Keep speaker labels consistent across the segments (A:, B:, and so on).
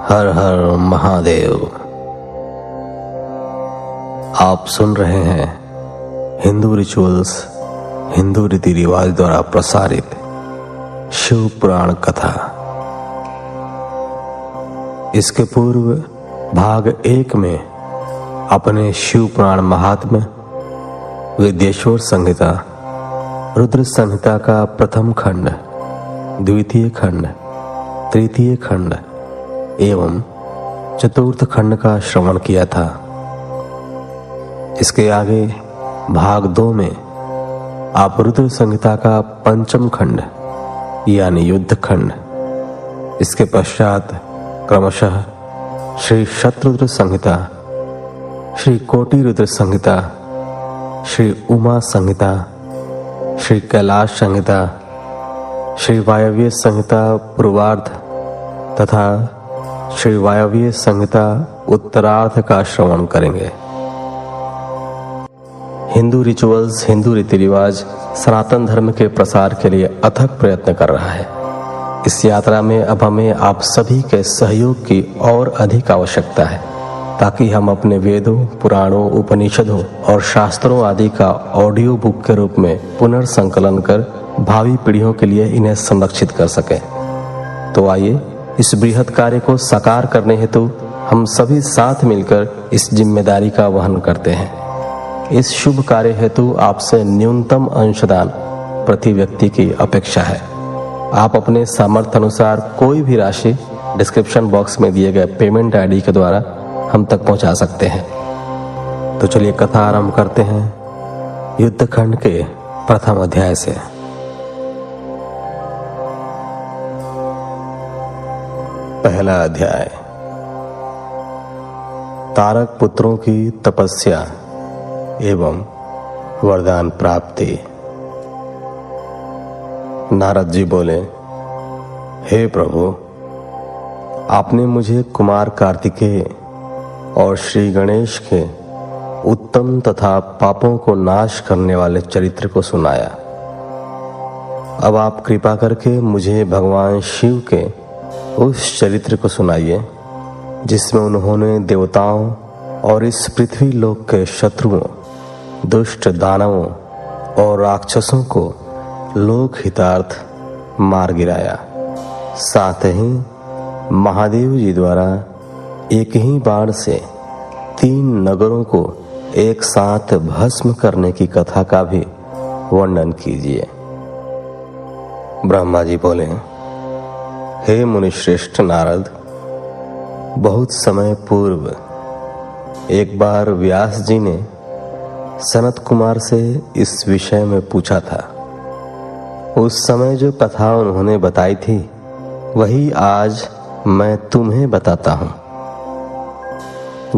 A: हर हर महादेव। आप सुन रहे हैं हिंदू रिचुअल्स, हिंदू रीति रिवाज द्वारा प्रसारित शिव पुराण कथा। इसके पूर्व भाग 1 में अपने शिव पुराण महात्म्य, विद्येश्वर संहिता, रुद्र संहिता का प्रथम खंड, द्वितीय खंड, तृतीय खंड एवं चतुर्थ खंड का श्रवण किया था। इसके आगे भाग 2 में आप रुद्र संहिता का पंचम खंड यानी युद्ध खंड, इसके पश्चात क्रमशः श्री शत्रुद्र संहिता, श्री कोटि रुद्र संहिता, श्री उमा संहिता, श्री कैलाश संहिता, श्री वायव्य संहिता पूर्वार्ध तथा श्री वायव्य संहिता उत्तरार्ध का श्रवण करेंगे। हिंदू रिचुअल्स, हिंदू रीति रिवाज सनातन धर्म के प्रसार के लिए अथक प्रयत्न कर रहा है। इस यात्रा में अब हमें आप सभी के सहयोग की और अधिक आवश्यकता है, ताकि हम अपने वेदों, पुराणों, उपनिषदों और शास्त्रों आदि का ऑडियो बुक के रूप में पुनर्संकलन कर भावी पीढ़ियों के लिए इन्हें संरक्षित कर सकें। तो आइए इस बृहत् कार्य को साकार करने हेतु हम सभी साथ मिलकर इस जिम्मेदारी का वहन करते हैं। इस शुभ कार्य हेतु आपसे न्यूनतम अंशदान प्रति व्यक्ति की अपेक्षा है। आप अपने सामर्थ्य अनुसार कोई भी राशि डिस्क्रिप्शन बॉक्स में दिए गए पेमेंट आईडी के द्वारा हम तक पहुंचा सकते हैं। तो चलिए कथा आरंभ करते हैं युद्ध खंड के प्रथम अध्याय से। पहला अध्याय, तारक पुत्रों की तपस्या एवं वरदान प्राप्ति। नारद जी बोले, हे प्रभु, आपने मुझे कुमार कार्तिकेय और श्री गणेश के उत्तम तथा पापों को नाश करने वाले चरित्र को सुनाया। अब आप कृपा करके मुझे भगवान शिव के उस चरित्र को सुनाइए जिसमें उन्होंने देवताओं और इस पृथ्वी लोक के शत्रुओं, दुष्ट दानवों और राक्षसों को लोक हितार्थ मार गिराया। साथ ही महादेव जी द्वारा एक ही बाण से 3 नगरों को एक साथ भस्म करने की कथा का भी वर्णन कीजिए। ब्रह्मा जी बोले, हे मुनिश्रेष्ठ नारद, बहुत समय पूर्व एक बार व्यास जी ने सनत कुमार से इस विषय में पूछा था। उस समय जो कथा उन्होंने बताई थी वही आज मैं तुम्हें बताता हूं।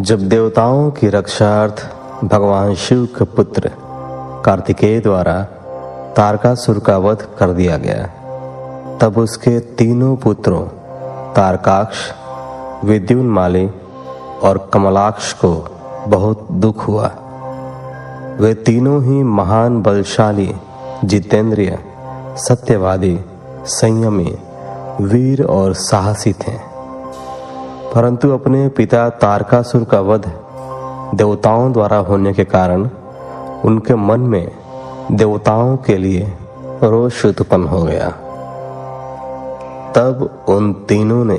A: जब देवताओं की रक्षार्थ भगवान शिव के पुत्र कार्तिकेय द्वारा तारकासुर का वध कर दिया गया, तब उसके 3 पुत्रों तारकाक्ष, विद्युन्माली और कमलाक्ष को बहुत दुख हुआ। वे तीनों ही महान बलशाली, जितेंद्रिय, सत्यवादी, संयमी, वीर और साहसी थे। परंतु अपने पिता तारकासुर का वध देवताओं द्वारा होने के कारण उनके मन में देवताओं के लिए रोष उत्पन्न हो गया। तब उन तीनों ने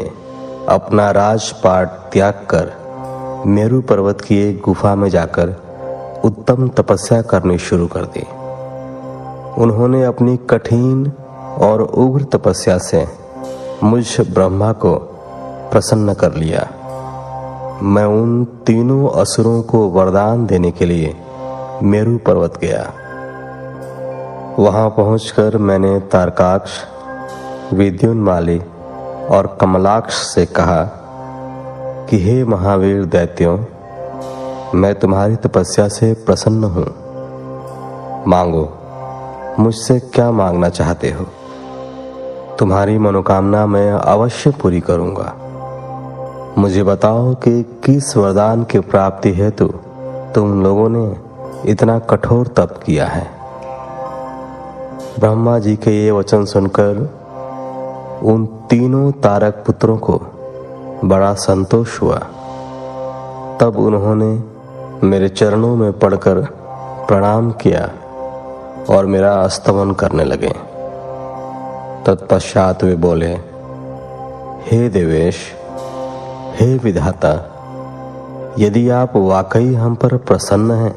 A: अपना राजपाट त्याग कर मेरु पर्वत की एक गुफा में जाकर उत्तम तपस्या करनी शुरू कर दी। उन्होंने अपनी कठिन और उग्र तपस्या से मुझ ब्रह्मा को प्रसन्न कर लिया। मैं उन तीनों असुरों को वरदान देने के लिए मेरु पर्वत गया। वहां पहुंचकर मैंने तारकाक्ष, विद्युन्माली और कमलाक्ष से कहा कि हे महावीर दैत्यों, मैं तुम्हारी तपस्या से प्रसन्न हूं। मांगो, मुझसे क्या मांगना चाहते हो? तुम्हारी मनोकामना मैं अवश्य पूरी करूंगा। मुझे बताओ कि किस वरदान की प्राप्ति हेतु तुम लोगों ने इतना कठोर तप किया है। ब्रह्मा जी के ये वचन सुनकर उन तीनों तारक पुत्रों को बड़ा संतोष हुआ। तब उन्होंने मेरे चरणों में पड़कर प्रणाम किया और मेरा स्तवन करने लगे। तत्पश्चात वे बोले, हे देवेश, हे विधाता, यदि आप वाकई हम पर प्रसन्न हैं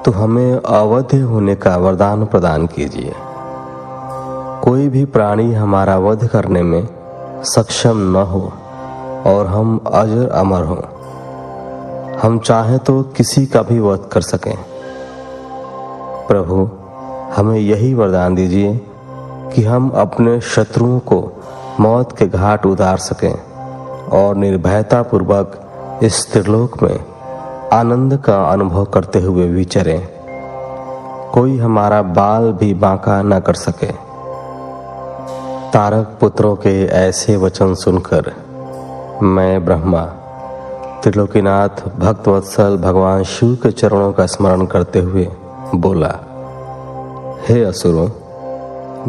A: तो हमें अवध्य होने का वरदान प्रदान कीजिए। कोई भी प्राणी हमारा वध करने में सक्षम न हो और हम अजर अमर हों। हम चाहें तो किसी का भी वध कर सकें। प्रभु, हमें यही वरदान दीजिए कि हम अपने शत्रुओं को मौत के घाट उतार सकें और निर्भयता पूर्वक इस त्रिलोक में आनंद का अनुभव करते हुए विचरें। कोई हमारा बाल भी बांका न कर सके। तारक पुत्रों के ऐसे वचन सुनकर मैं ब्रह्मा त्रिलोकीनाथ भक्तवत्सल भगवान शिव के चरणों का स्मरण करते हुए बोला, हे असुरों,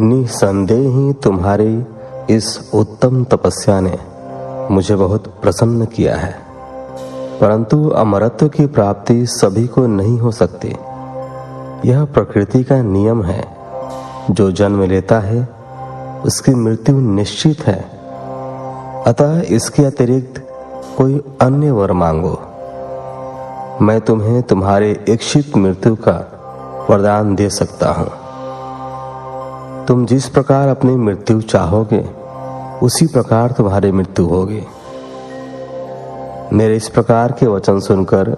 A: निसंदेह ही तुम्हारी इस उत्तम तपस्या ने मुझे बहुत प्रसन्न किया है, परंतु अमरत्व की प्राप्ति सभी को नहीं हो सकती। यह प्रकृति का नियम है। जो जन्म लेता है उसकी मृत्यु निश्चित है। अतः इसके अतिरिक्त कोई अन्य वर मांगो। मैं तुम्हें तुम्हारे इच्छित मृत्यु का वरदान दे सकता हूं। तुम जिस प्रकार अपनी मृत्यु चाहोगे उसी प्रकार तुम्हारी मृत्यु होगी। मेरे इस प्रकार के वचन सुनकर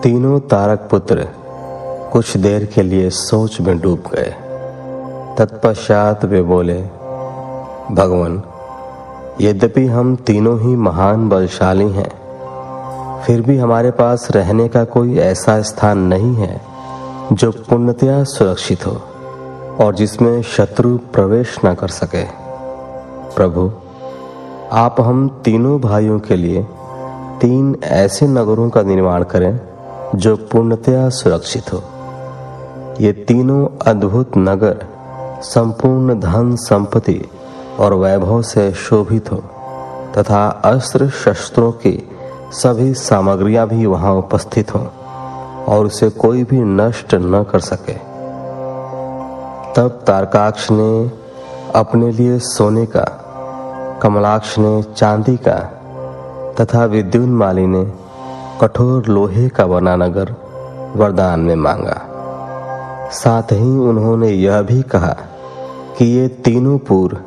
A: तीनों तारक पुत्र कुछ देर के लिए सोच में डूब गए। तत्पश्चात वे बोले, भगवान, यद्यपि हम तीनों ही महान बलशाली हैं, फिर भी हमारे पास रहने का कोई ऐसा स्थान नहीं है जो पूर्णतया सुरक्षित हो और जिसमें शत्रु प्रवेश न कर सके। प्रभु, आप हम तीनों भाइयों के लिए 3 ऐसे नगरों का निर्माण करें जो पूर्णतया सुरक्षित हो। ये तीनों अद्भुत नगर संपूर्ण धन संपत्ति और वैभव से शोभित हो तथा अस्त्र शस्त्रों की सभी सामग्रियां भी वहां उपस्थित हों और उसे कोई भी नष्ट न कर सके। तब तारकाक्ष ने अपने लिए सोने का, कमलाक्ष ने चांदी का तथा विद्युन्माली ने कठोर लोहे का बना नगर वरदान में मांगा। साथ ही उन्होंने यह भी कहा कि ये तीनों पुर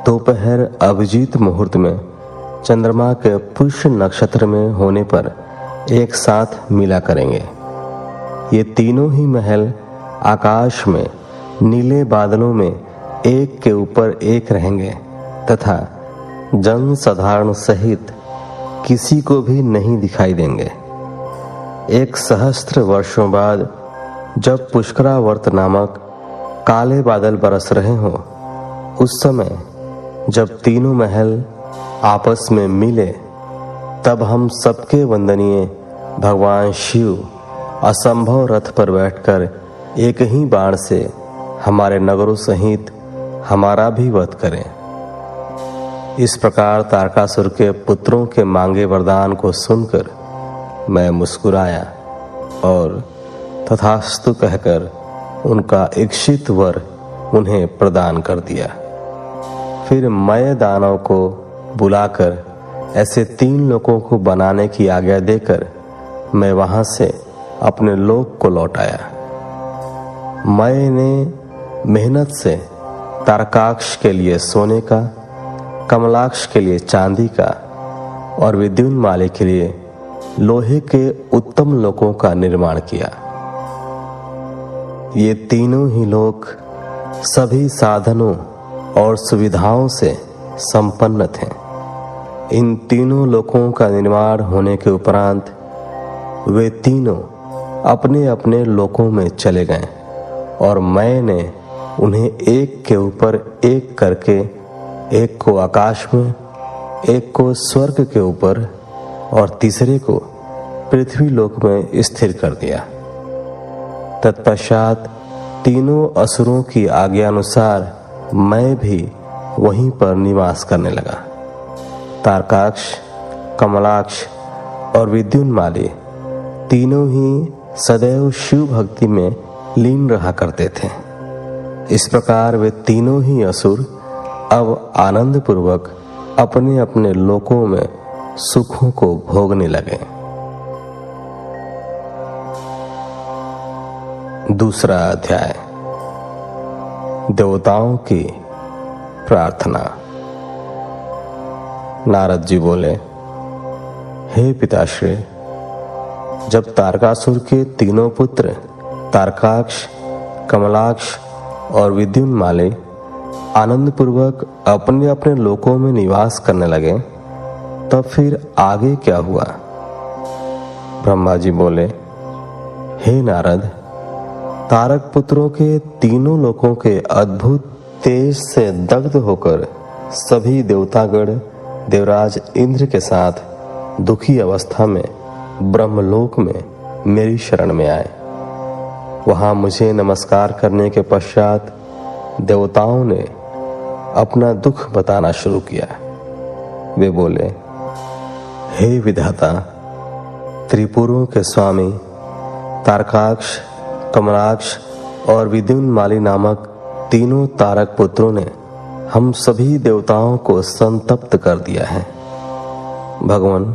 A: दोपहर अभिजीत मुहूर्त में चंद्रमा के पुष्य नक्षत्र में होने पर एक साथ मिला करेंगे। ये तीनों ही महल आकाश में नीले बादलों में एक के ऊपर एक रहेंगे तथा जन साधारण सहित किसी को भी नहीं दिखाई देंगे। 1,000 वर्षों बाद जब पुष्करावर्त नामक काले बादल बरस रहे हों, उस समय जब तीनों महल आपस में मिले, तब हम सबके वंदनीय भगवान शिव असंभव रथ पर बैठकर एक ही बाण से हमारे नगरों सहित हमारा भी वध करें। इस प्रकार तारकासुर के पुत्रों के मांगे वरदान को सुनकर मैं मुस्कुराया और तथास्तु कहकर उनका इच्छित वर उन्हें प्रदान कर दिया। फिर मय दानव को बुलाकर ऐसे 3 लोगों को बनाने की आज्ञा देकर मैं वहां से अपने लोक को लौट आया। मय ने मेहनत से तारकाक्ष के लिए सोने का, कमलाक्ष के लिए चांदी का और विद्युन्माली के लिए लोहे के उत्तम लोकों का निर्माण किया। ये तीनों ही लोक सभी साधनों और सुविधाओं से संपन्न थे। इन तीनों लोकों का निर्माण होने के उपरांत वे तीनों अपने अपने लोकों में चले गए और मैंने उन्हें एक के ऊपर एक करके, एक को आकाश में, एक को स्वर्ग के ऊपर और तीसरे को पृथ्वी लोक में स्थिर कर दिया। तत्पश्चात तीनों असुरों की आज्ञा अनुसार मैं भी वहीं पर निवास करने लगा। तारकाक्ष, कमलाक्ष और विद्युन्माली तीनों ही सदैव शिव भक्ति में लीन रहा करते थे। इस प्रकार वे तीनों ही असुर अब आनंद पूर्वक अपने अपने लोकों में सुखों को भोगने लगे। दूसरा अध्याय, देवताओं की प्रार्थना। नारद जी बोले, हे पिताश्री, जब तारकासुर के तीनों पुत्र तारकाक्ष, कमलाक्ष और विद्युन्माली आनंद पूर्वक अपने अपने लोकों में निवास करने लगे, तब फिर आगे क्या हुआ? ब्रह्मा जी बोले, हे नारद, तारक पुत्रों के तीनों लोकों के अद्भुत तेज से दग्ध होकर सभी देवतागण देवराज इंद्र के साथ दुखी अवस्था में ब्रह्मलोक में मेरी शरण में आए। वहां मुझे नमस्कार करने के पश्चात देवताओं ने अपना दुख बताना शुरू किया। वे बोले, हे विधाता, त्रिपुरों के स्वामी तारकाक्ष, कमलाक्ष और विद्युन्माली नामक तीनों तारक पुत्रों ने हम सभी देवताओं को संतप्त कर दिया है। भगवान,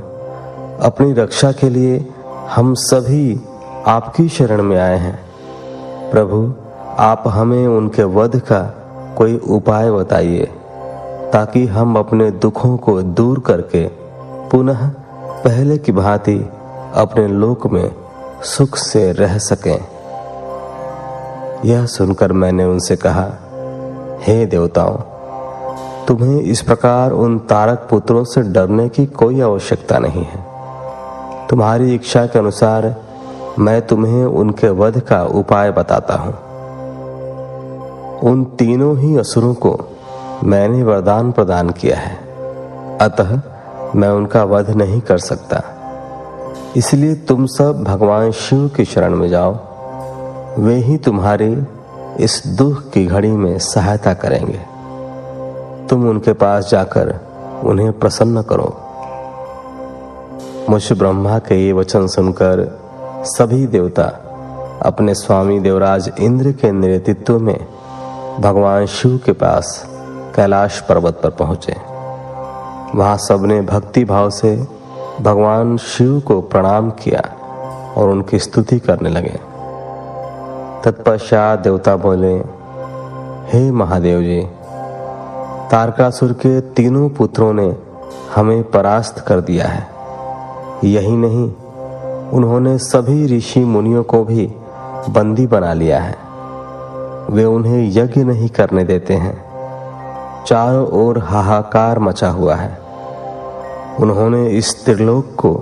A: अपनी रक्षा के लिए हम सभी आपकी शरण में आए हैं। प्रभु, आप हमें उनके वध का कोई उपाय बताइए, ताकि हम अपने दुखों को दूर करके पुनः पहले की भांति अपने लोक में सुख से रह सकें। यह सुनकर मैंने उनसे कहा, हे देवताओं, तुम्हें इस प्रकार उन तारक पुत्रों से डरने की कोई आवश्यकता नहीं है। तुम्हारी इच्छा के अनुसार मैं तुम्हें उनके वध का उपाय बताता हूं। उन तीनों ही असुरों को मैंने वरदान प्रदान किया है, अतः मैं उनका वध नहीं कर सकता। इसलिए तुम सब भगवान शिव की शरण में जाओ, वे ही तुम्हारी इस दुख की घड़ी में सहायता करेंगे। तुम उनके पास जाकर उन्हें प्रसन्न करो। मुझ ब्रह्मा के ये वचन सुनकर सभी देवता अपने स्वामी देवराज इंद्र के नेतृत्व में भगवान शिव के पास कैलाश पर्वत पर पहुंचे। वहां सबने भक्ति भाव से भगवान शिव को प्रणाम किया और उनकी स्तुति करने लगे। तत्पश्चात देवता बोले, हे महादेव जी, तारकासुर के तीनों पुत्रों ने हमें परास्त कर दिया है। यही नहीं, उन्होंने सभी ऋषि मुनियों को भी बंदी बना लिया है। वे उन्हें यज्ञ नहीं करने देते हैं। चारों ओर हाहाकार मचा हुआ है। उन्होंने इस त्रिलोक को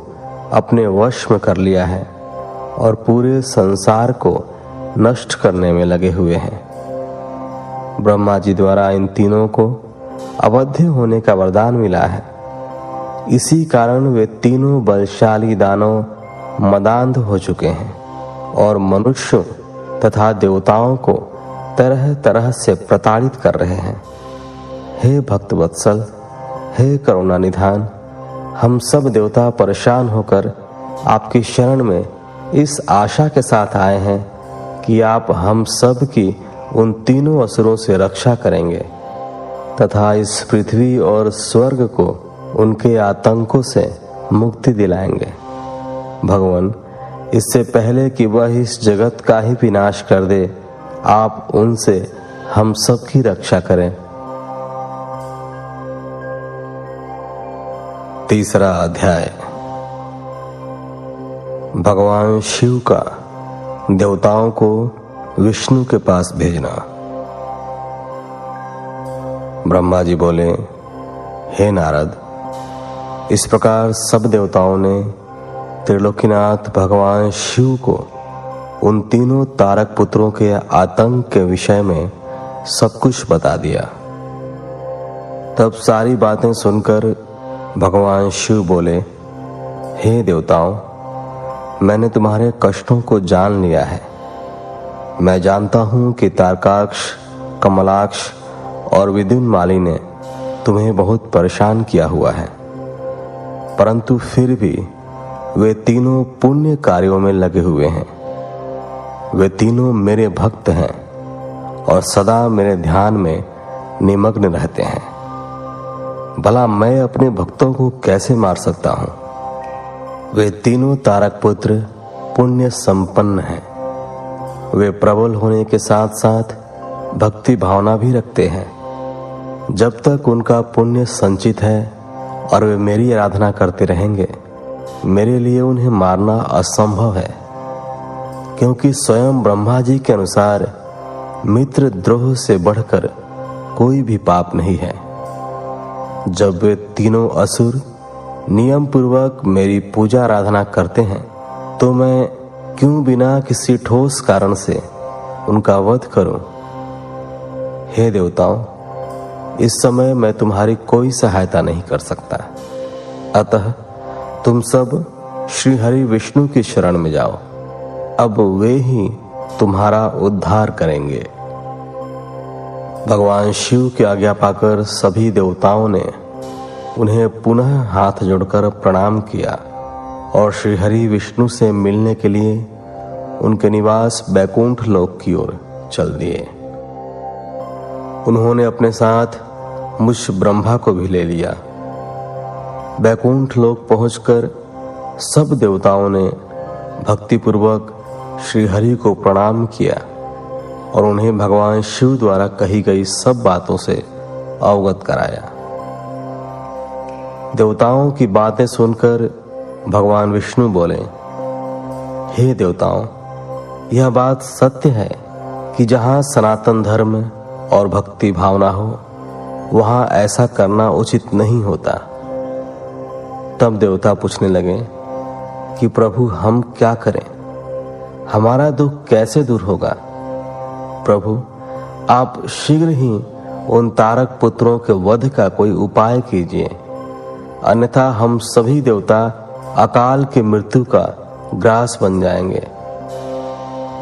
A: अपने वश में कर लिया है और पूरे संसार को नष्ट करने में लगे हुए हैं। ब्रह्मा जी द्वारा इन तीनों को अवध्य होने का वरदान मिला है। इसी कारण वे तीनों बलशाली दानव मदांध हो चुके हैं और मनुष्यों तथा देवताओं को तरह तरह से प्रताड़ित कर रहे हैं। हे भक्त वत्सल, हे करुणा निधान, हम सब देवता परेशान होकर आपकी शरण में इस आशा के साथ आए हैं कि आप हम सब की उन तीनों असुरों से रक्षा करेंगे तथा इस पृथ्वी और स्वर्ग को उनके आतंकों से मुक्ति दिलाएंगे। भगवान, इससे पहले कि वह इस जगत का ही विनाश कर दे, आप उनसे हम सब की रक्षा करें। तीसरा अध्याय, भगवान शिव का देवताओं को विष्णु के पास भेजना। ब्रह्मा जी बोले, हे नारद, इस प्रकार सब देवताओं ने त्रिलोकीनाथ भगवान शिव को उन तीनों तारक पुत्रों के आतंक के विषय में सब कुछ बता दिया। तब सारी बातें सुनकर भगवान शिव बोले, हे देवताओं, मैंने तुम्हारे कष्टों को जान लिया है। मैं जानता हूं कि तारकाक्ष, कमलाक्ष और विद्युन्माली ने तुम्हें बहुत परेशान किया हुआ है। परंतु फिर भी वे तीनों पुण्य कार्यों में लगे हुए हैं। वे तीनों मेरे भक्त हैं और सदा मेरे ध्यान में निमग्न रहते हैं। भला मैं अपने भक्तों को कैसे मार सकता हूं? वे तीनों तारक पुत्र पुण्य संपन्न हैं। वे प्रबल होने के साथ साथ भक्ति भावना भी रखते हैं। जब तक उनका पुण्य संचित है और वे मेरी आराधना करते रहेंगे, मेरे लिए उन्हें मारना असंभव है, क्योंकि स्वयं ब्रह्मा जी के अनुसार मित्र द्रोह से बढ़कर कोई भी पाप नहीं है। जब वे तीनों असुर नियम पूर्वक मेरी पूजा आराधना करते हैं, तो मैं क्यों बिना किसी ठोस कारण से उनका वध करूं? हे देवताओं, इस समय मैं तुम्हारी कोई सहायता नहीं कर सकता। अतः तुम सब श्री हरि विष्णु की शरण में जाओ। अब वे ही तुम्हारा उद्धार करेंगे। भगवान शिव की आज्ञा पाकर सभी देवताओं ने उन्हें पुनः हाथ जोड़कर प्रणाम किया और श्री हरि विष्णु से मिलने के लिए उनके निवास बैकुंठ लोक की ओर चल दिए। उन्होंने अपने साथ मुझ ब्रह्मा को भी ले लिया। बैकुंठ लोक पहुंचकर सब देवताओं ने भक्तिपूर्वक श्री हरि को प्रणाम किया और उन्हें भगवान शिव द्वारा कही गई सब बातों से अवगत कराया। देवताओं की बातें सुनकर भगवान विष्णु बोले, हे देवताओं, यह बात सत्य है कि जहां सनातन धर्म और भक्ति भावना हो, वहां ऐसा करना उचित नहीं होता। तब देवता पूछने लगे कि प्रभु, हम क्या करें? हमारा दुख कैसे दूर होगा? प्रभु, आप शीघ्र ही उन तारक पुत्रों के वध का कोई उपाय कीजिए, अन्यथा हम सभी देवता अकाल की मृत्यु का ग्रास बन जाएंगे।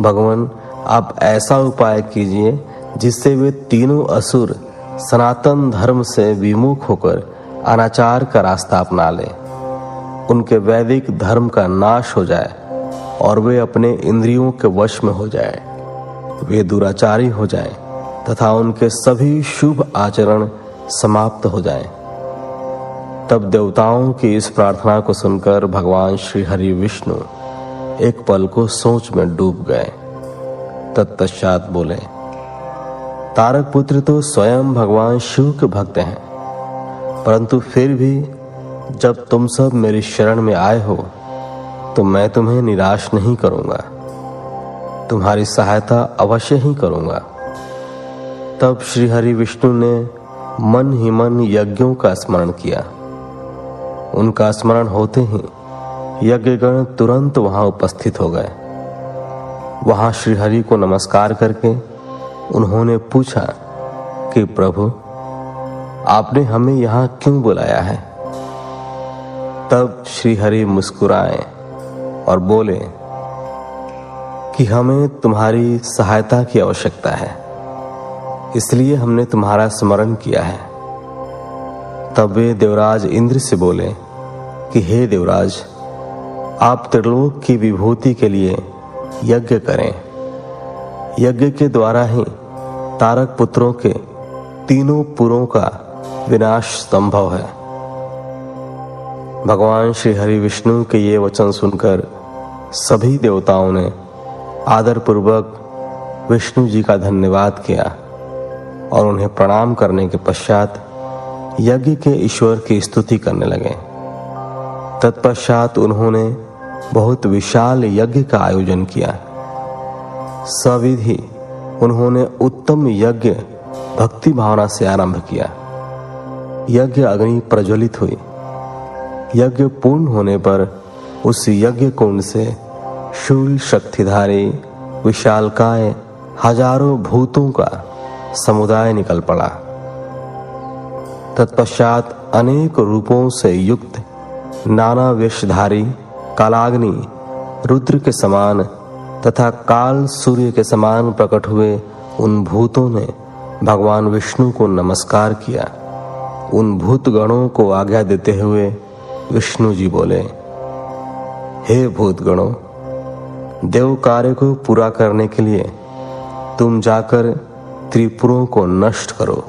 A: भगवान, आप ऐसा उपाय कीजिए जिससे वे तीनों असुर सनातन धर्म से विमुख होकर अनाचार का रास्ता अपना लें, उनके वैदिक धर्म का नाश हो जाए और वे अपने इंद्रियों के वश में हो जाए, वे दुराचारी हो जाएं तथा उनके सभी शुभ आचरण समाप्त हो जाएं। तब देवताओं की इस प्रार्थना को सुनकर भगवान श्री हरि विष्णु एक पल को सोच में डूब गए। तत्पश्चात बोले, तारक पुत्र तो स्वयं भगवान शिव के भक्त हैं, परंतु फिर भी जब तुम सब मेरी शरण में आए हो, तो मैं तुम्हें निराश नहीं करूंगा, तुम्हारी सहायता अवश्य ही करूंगा। तब श्री हरि विष्णु ने मन ही मन यज्ञों का स्मरण किया। उनका स्मरण होते ही यज्ञगण तुरंत वहां उपस्थित हो गए। वहां श्री हरि को नमस्कार करके उन्होंने पूछा कि प्रभु, आपने हमें यहां क्यों बुलाया है? तब श्री हरि मुस्कुराए और बोले कि हमें तुम्हारी सहायता की आवश्यकता है, इसलिए हमने तुम्हारा स्मरण किया है। तब वे देवराज इंद्र से बोले कि हे देवराज, आप त्रिलोक की विभूति के लिए यज्ञ करें। यज्ञ के द्वारा ही तारक पुत्रों के तीनों पुरों का विनाश संभव है। भगवान श्री हरि विष्णु के ये वचन सुनकर सभी देवताओं ने आदरपूर्वक विष्णु जी का धन्यवाद किया और उन्हें प्रणाम करने के पश्चात यज्ञ के ईश्वर की स्तुति करने लगे। तत्पश्चात उन्होंने बहुत विशाल यज्ञ का आयोजन किया। सविधि उन्होंने उत्तम यज्ञ भक्ति भावना से आरंभ किया। यज्ञ अग्नि प्रज्वलित हुई। यज्ञ पूर्ण होने पर उस यज्ञ कुंड से शूल शक्तिधारी विशालकाय हजारों भूतों का समुदाय निकल पड़ा। तत्पश्चात अनेक रूपों से युक्त नाना वेशधारी कालाग्नि रुद्र के समान तथा काल सूर्य के समान प्रकट हुए उन भूतों ने भगवान विष्णु को नमस्कार किया। उन भूत गणों को आज्ञा देते हुए विष्णु जी बोले, हे भूतगणों, देव कार्य को पूरा करने के लिए तुम जाकर त्रिपुरों को नष्ट करो।